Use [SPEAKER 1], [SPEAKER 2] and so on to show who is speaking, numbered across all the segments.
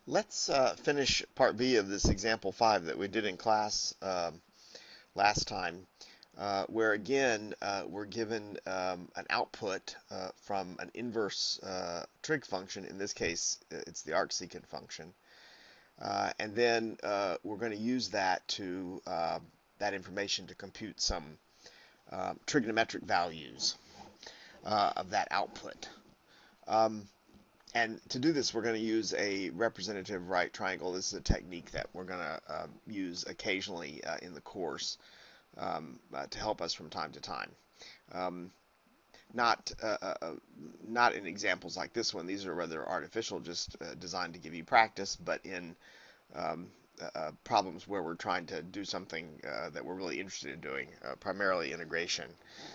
[SPEAKER 1] Let's finish part B of this example 5 that we did in class last time, where again we're given an output from an inverse trig function. In this case, it's the arcsecant function. And then we're going to use that information to compute some trigonometric values of that output. Um, And to do this, we're going to use a representative right triangle. This is a technique that we're going to use occasionally in the course to help us from time to time. Um, not not in examples like this one. These are rather artificial, just designed to give you practice, but in um, problems where we're trying to do something that we're really interested in doing, primarily integration.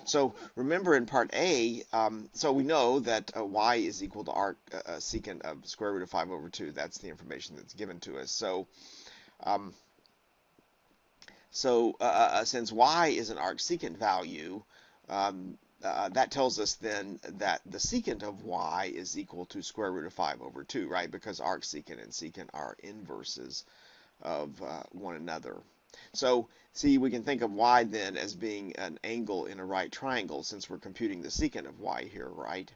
[SPEAKER 1] So remember in part A, so we know that y is equal to arc secant of square root of 5 over 2. That's the information that's given to us. Um, so since y is an arcsecant value, that tells us then that the secant of y is equal to square root of 5 over 2, right? Because arcsecant and secant are inverses of one another. So, see, we can think of y then as being an angle in a right triangle since we're computing the secant of y here, right?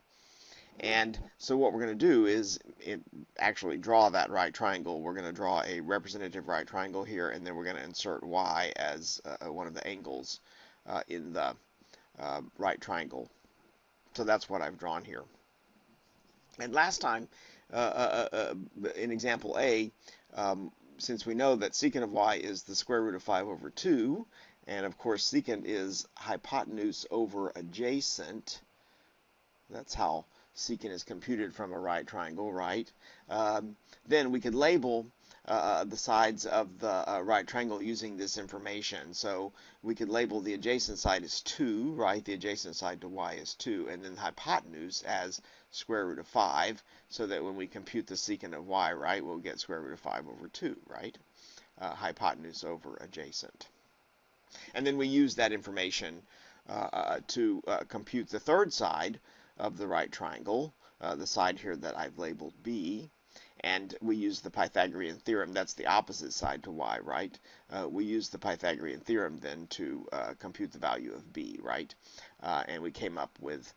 [SPEAKER 1] And so what we're going to do is actually draw that right triangle. We're going to draw a representative right triangle here, and then we're going to insert y as one of the angles in the right triangle. So that's what I've drawn here. And last time, in example A, since we know that secant of y is the square root of 5 over 2, and of course secant is hypotenuse over adjacent, that's how secant is computed from a right triangle, right? Then we could label the sides of the right triangle using this information. So we could label the adjacent side as 2, right? The adjacent side to y is 2, and then the hypotenuse as square root of 5, so that when we compute the secant of y, right, we'll get square root of 5 over 2, right? Hypotenuse over adjacent. And then we use that information to compute the third side of the right triangle, the side here that I've labeled B, and we use the Pythagorean theorem. That's the opposite side to y, right? We use the Pythagorean theorem then to compute the value of B, right? And we came up with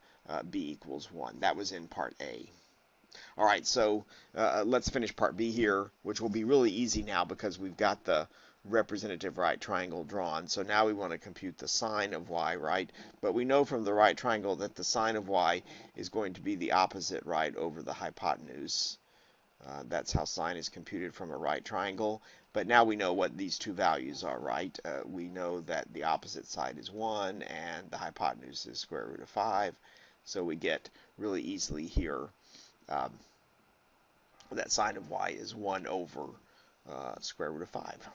[SPEAKER 1] B equals 1. That was in part A. All right, so let's finish part B here, which will be really easy now because we've got the representative right triangle drawn. So now we want to compute the sine of y, right? But we know from the right triangle that the sine of y is going to be the opposite, right, over the hypotenuse. That's how sine is computed from a right triangle. But now we know what these two values are, right? We know that the opposite side is 1 and the hypotenuse is square root of 5. So we get really easily here that sine of y is 1 over square root of 5.